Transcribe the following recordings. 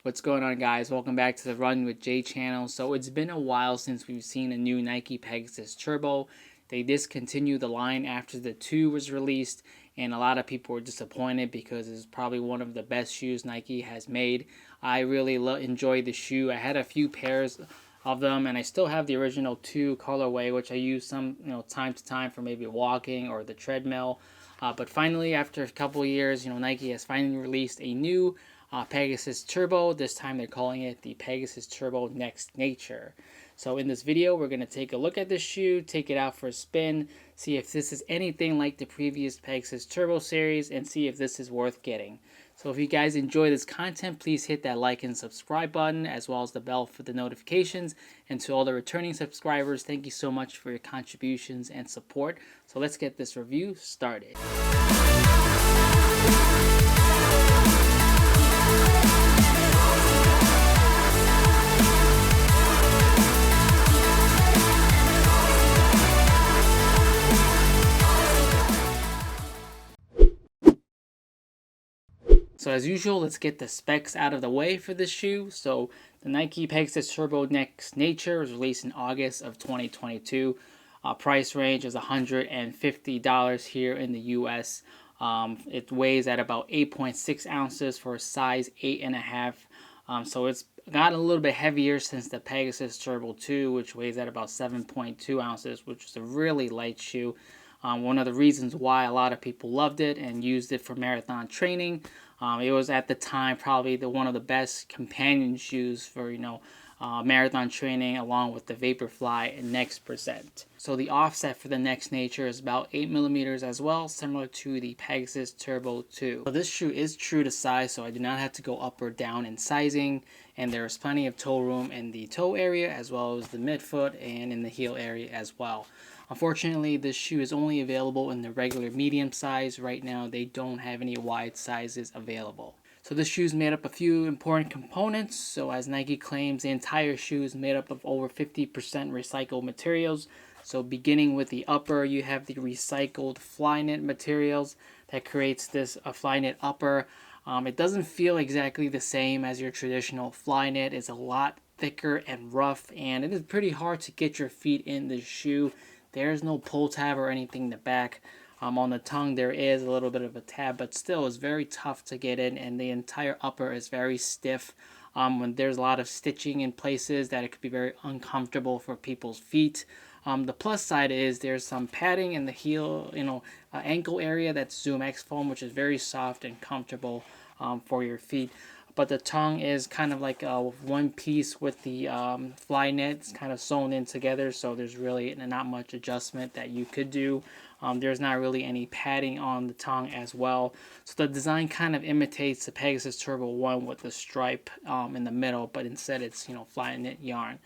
What's going on, guys? Welcome back to the Run with Jay channel. So it's been a while since we've seen a new Nike Pegasus Turbo. They discontinued the line after the 2 was released, and a lot of people were disappointed because it's probably one of the best shoes Nike has made. I really enjoyed the shoe. I had a few pairs of them, and I still have the original 2 colorway, which I use some time to time for maybe walking or the treadmill. But finally, after a couple of years, Nike has finally released a new Pegasus Turbo. This time they're calling it the Pegasus Turbo Next Nature. So in this video, we're going to take a look at this shoe, take it out for a spin, see if this is anything like the previous Pegasus Turbo series, and see if this is worth getting. So if you guys enjoy this content, please hit that like and subscribe button, as well as the bell for the notifications. And to all the returning subscribers, thank you so much for your contributions and support. So let's get this review started. So as usual, let's get the specs out of the way for this shoe. So the Nike Pegasus Turbo Next Nature was released in August of 2022. Price range is $150 here in the US. It weighs at about 8.6 ounces for a size 8.5. So it's got a little bit heavier since the Pegasus Turbo 2, which weighs at about 7.2 ounces, which is a really light shoe. One of the reasons why a lot of people loved it and used it for marathon training. It was at the time probably one of the best companion shoes for marathon training, along with the Vaporfly and Next Percent. So the offset for the Next Nature is about 8 millimeters as well, similar to the Pegasus Turbo 2. So this shoe is true to size, so I do not have to go up or down in sizing, and there is plenty of toe room in the toe area as well as the midfoot and in the heel area as well. Unfortunately, this shoe is only available in the regular medium size. Right now, they don't have any wide sizes available. So this shoe is made up of a few important components. So as Nike claims, the entire shoe is made up of over 50% recycled materials. So beginning with the upper, you have the recycled Flyknit materials that creates this Flyknit upper. It doesn't feel exactly the same as your traditional Flyknit. It's a lot thicker and rough, and it is pretty hard to get your feet in the shoe. There's no pull tab or anything in the back. On the tongue there is a little bit of a tab, but still it's very tough to get in, and the entire upper is very stiff. When there's a lot of stitching in places that it could be very uncomfortable for people's feet. The plus side is there's some padding in the heel, ankle area, that's Zoom X foam, which is very soft and comfortable for your feet. But the tongue is kind of like one piece with the Flyknit. It's kind of sewn in together, so there's really not much adjustment that you could do. There's not really any padding on the tongue as well. So the design kind of imitates the Pegasus Turbo 1 with the stripe in the middle, but instead it's Flyknit yarn.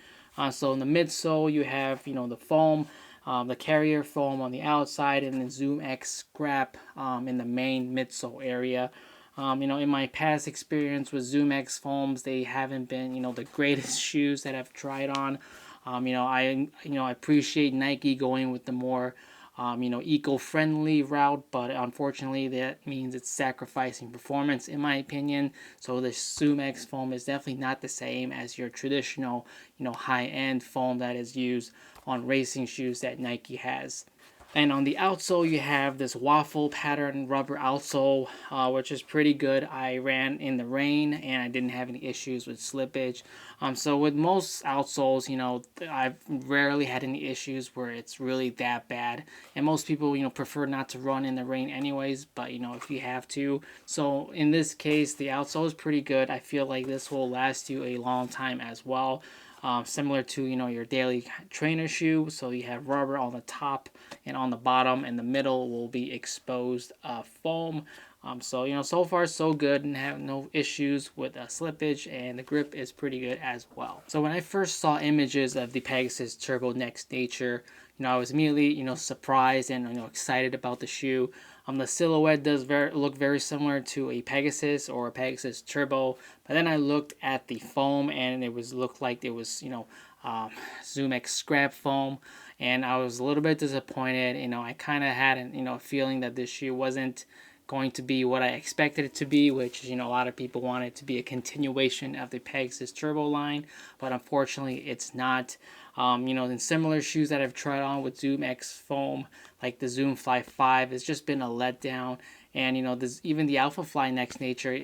So in the midsole you have the foam, the carrier foam on the outside, and the Zoom X scrap in the main midsole area. In my past experience with Zoom X foams, they haven't been, the greatest shoes that I've tried on. I appreciate Nike going with the more, eco-friendly route, but unfortunately that means it's sacrificing performance, in my opinion. So the Zoom X foam is definitely not the same as your traditional, high-end foam that is used on racing shoes that Nike has. And on the outsole, you have this waffle pattern rubber outsole, which is pretty good. I ran in the rain and I didn't have any issues with slippage. So with most outsoles, I've rarely had any issues where it's really that bad. And most people, prefer not to run in the rain anyways, but, if you have to. So in this case, the outsole is pretty good. I feel like this will last you a long time as well. Similar to your daily trainer shoe. So you have rubber on the top and on the bottom, and the middle will be exposed foam. So so far so good, and have no issues with slippage, and the grip is pretty good as well. So when I first saw images of the Pegasus Turbo Next Nature, I was immediately surprised and excited about the shoe. The silhouette does look very similar to a Pegasus or a Pegasus Turbo, but then I looked at the foam and it looked like it was Zoom X scrap foam, and I was a little bit disappointed. I kind of had a feeling that this shoe wasn't going to be what I expected it to be, which is, a lot of people want it to be a continuation of the Pegasus Turbo line, but unfortunately it's not. In similar shoes that I've tried on with Zoom X Foam, like the Zoom Fly 5, it's just been a letdown. And even the Alpha Fly Next Nature,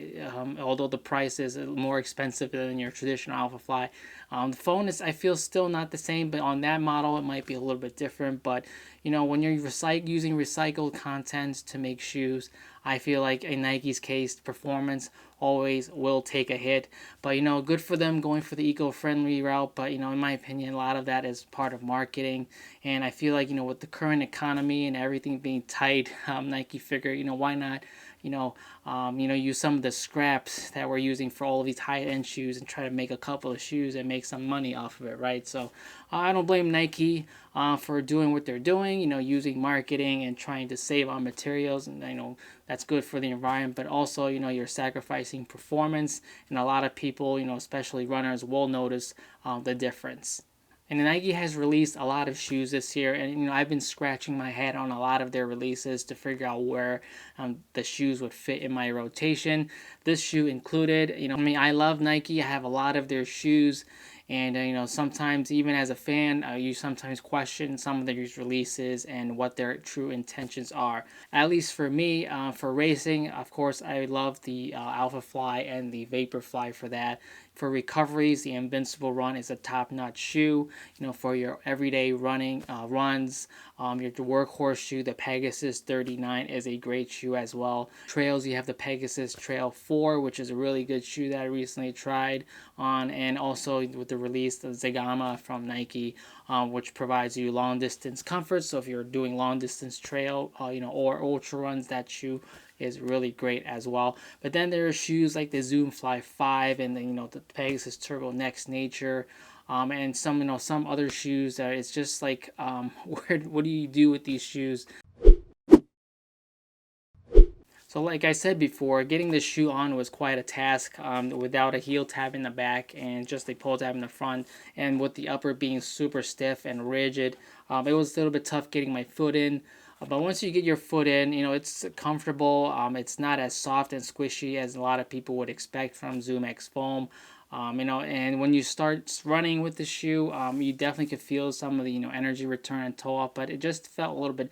although the price is more expensive than your traditional Alpha Fly, the phone is, I feel, still not the same. But on that model, it might be a little bit different. But when you're using recycled content to make shoes, I feel like in Nike's case, performance always will take a hit. But good for them going for the eco-friendly route. But in my opinion, a lot of that is part of marketing. And I feel like with the current economy and everything being tight, Nike figured why not use some of the scraps that we're using for all of these high-end shoes and try to make a couple of shoes and make some money off of it, right? So I don't blame Nike for doing what they're doing, using marketing and trying to save on materials, and that's good for the environment, but also you're sacrificing performance, and a lot of people, especially runners, will notice the difference. And Nike has released a lot of shoes this year, and I've been scratching my head on a lot of their releases to figure out where the shoes would fit in my rotation. This shoe included. I love Nike. I have a lot of their shoes, and sometimes even as a fan, you sometimes question some of these releases and what their true intentions are. At least for me, for racing, of course, I love the Alpha Fly and the Vapor Fly for that. For recoveries, the Invincible Run is a top-notch shoe. For your everyday running runs, your workhorse shoe, the Pegasus 39 is a great shoe as well. Trails, you have the Pegasus Trail 4, which is a really good shoe that I recently tried on, and also with the release of Zagama from Nike, which provides you long-distance comfort. So if you're doing long-distance trail, or ultra runs, that shoe is really great as well. But then there are shoes like the Zoom Fly 5 and the Pegasus Turbo Next Nature, and some other shoes that it's just like what do you do with these shoes? So like I said before, getting this shoe on was quite a task, without a heel tab in the back and just a pull tab in the front, and with the upper being super stiff and rigid. It was a little bit tough getting my foot in. But once you get your foot in, it's comfortable. It's not as soft and squishy as a lot of people would expect from Zoom X Foam. And when you start running with the shoe, you definitely could feel some of the, energy return and toe up, but it just felt a little bit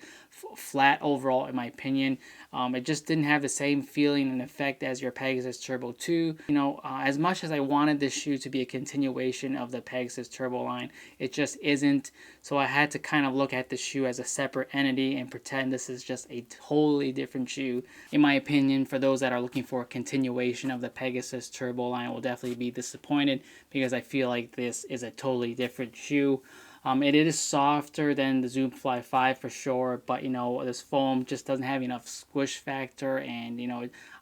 flat overall, in my opinion. It just didn't have the same feeling and effect as your Pegasus Turbo 2. As much as I wanted this shoe to be a continuation of the Pegasus Turbo line, it just isn't. So I had to kind of look at the shoe as a separate entity and pretend this is just a totally different shoe. In my opinion, for those that are looking for a continuation of the Pegasus Turbo line, will definitely be disappointed, because I feel like this is a totally different shoe. It is softer than the Zoom Fly 5 for sure, but this foam just doesn't have enough squish factor, and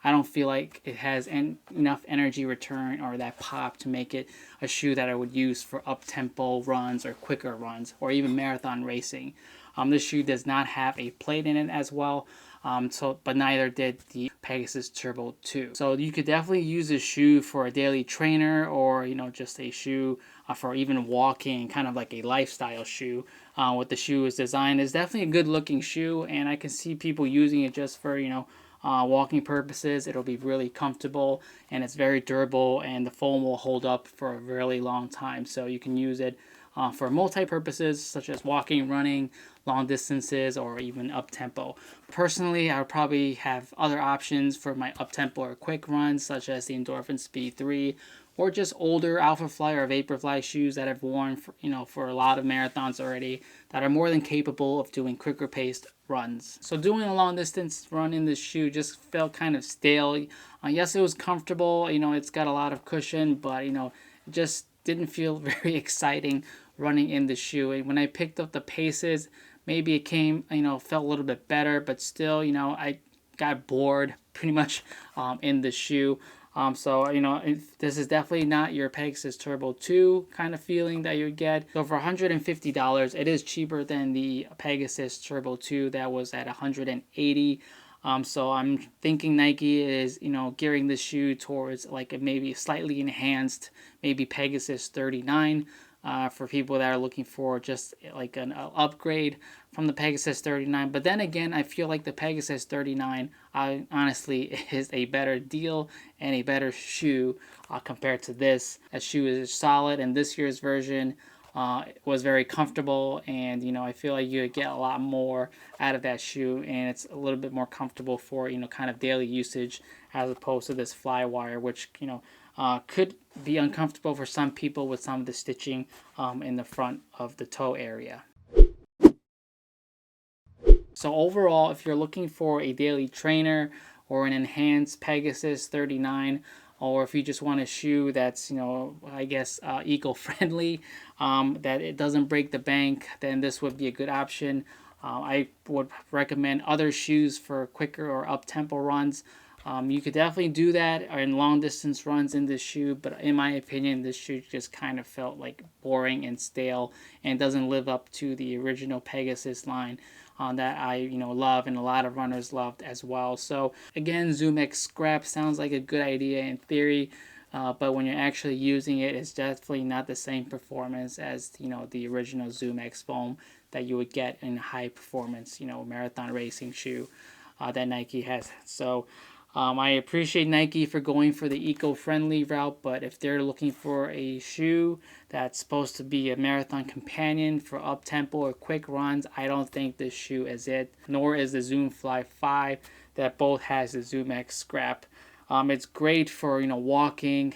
I don't feel like it has enough energy return or that pop to make it a shoe that I would use for up-tempo runs or quicker runs or even marathon racing. This shoe does not have a plate in it as well. But neither did the Pegasus Turbo 2. So you could definitely use this shoe for a daily trainer, or just a shoe for even walking, kind of like a lifestyle shoe. What the shoe is designed is definitely a good looking shoe, and I can see people using it just for walking purposes. It'll be really comfortable, and it's very durable, and the foam will hold up for a really long time. So you can use it for multi-purposes such as walking, running, long distances, or even up-tempo. Personally, I would probably have other options for my up-tempo or quick runs, such as the Endorphin Speed 3, or just older Alpha Fly or Vapor Fly shoes that I've worn for a lot of marathons already, that are more than capable of doing quicker paced runs. So doing a long distance run in this shoe just felt kind of stale. Yes, it was comfortable, it's got a lot of cushion, but it just didn't feel very exciting running in the shoe. And when I picked up the paces, maybe it came, felt a little bit better, but still, I got bored pretty much in the shoe. So this is definitely not your Pegasus Turbo 2 kind of feeling that you would get. So for $150, it is cheaper than the Pegasus Turbo 2 that was at $180. So I'm thinking Nike is, gearing this shoe towards like a maybe slightly enhanced, maybe Pegasus 39. for people that are looking for just like an upgrade from the Pegasus 39. But then again, I feel like the Pegasus 39 honestly is a better deal and a better shoe compared to this. That shoe is solid, and this year's version was very comfortable, and I feel like you get a lot more out of that shoe, and it's a little bit more comfortable for kind of daily usage as opposed to this Flywire, which could be uncomfortable for some people with some of the stitching in the front of the toe area. So overall, if you're looking for a daily trainer or an enhanced Pegasus 39, or if you just want a shoe that's, I guess, eco-friendly, that it doesn't break the bank, then this would be a good option. I would recommend other shoes for quicker or up-tempo runs. You could definitely do that in long-distance runs in this shoe, but in my opinion, this shoe just kind of felt like boring and stale and doesn't live up to the original Pegasus line that I love, and a lot of runners loved as well. So again, ZoomX Scrap sounds like a good idea in theory, but when you're actually using it, it's definitely not the same performance as the original ZoomX foam that you would get in a high performance marathon racing shoe that Nike has. So I appreciate Nike for going for the eco-friendly route, but if they're looking for a shoe that's supposed to be a marathon companion for up-tempo or quick runs, I don't think this shoe is it, nor is the Zoom Fly 5 that both has the ZoomX Scrap. It's great for walking,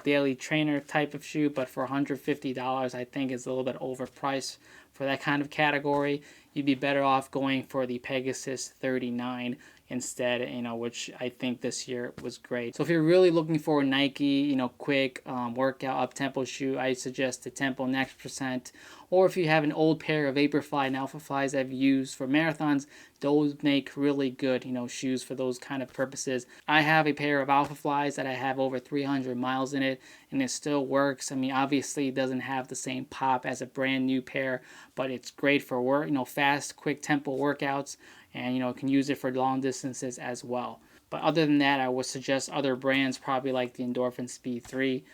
daily trainer type of shoe, but for $150, I think it's a little bit overpriced for that kind of category. You'd be better off going for the Pegasus 39 instead, which I think this year was great. So if you're really looking for a Nike, quick workout up-tempo shoe, I suggest the Tempo Next Percent. Or if you have an old pair of Vaporfly and Alphaflies I've used for marathons, those make really good, shoes for those kind of purposes. I have a pair of Alphaflies that I have over 300 miles in it, and it still works. I mean, obviously it doesn't have the same pop as a brand new pair, but it's great for work, fast, quick tempo workouts, and can use it for long distances as well. But other than that, I would suggest other brands, probably like the Endorphin Speed 3,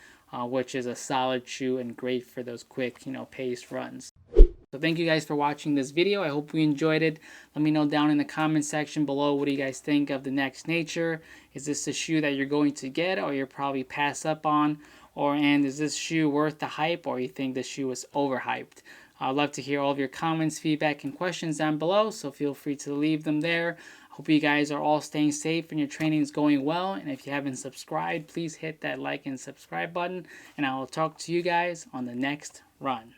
which is a solid shoe and great for those quick, paced runs. So thank you guys for watching this video. I hope you enjoyed it. Let me know down in the comment section below, what do you guys think of the Next Nature? Is this a shoe that you're going to get, or you'll probably pass up on? And is this shoe worth the hype, or you think this shoe is overhyped? I'd love to hear all of your comments, feedback, and questions down below, so feel free to leave them there. Hope you guys are all staying safe and your training is going well. And if you haven't subscribed, please hit that like and subscribe button. And I will talk to you guys on the next run.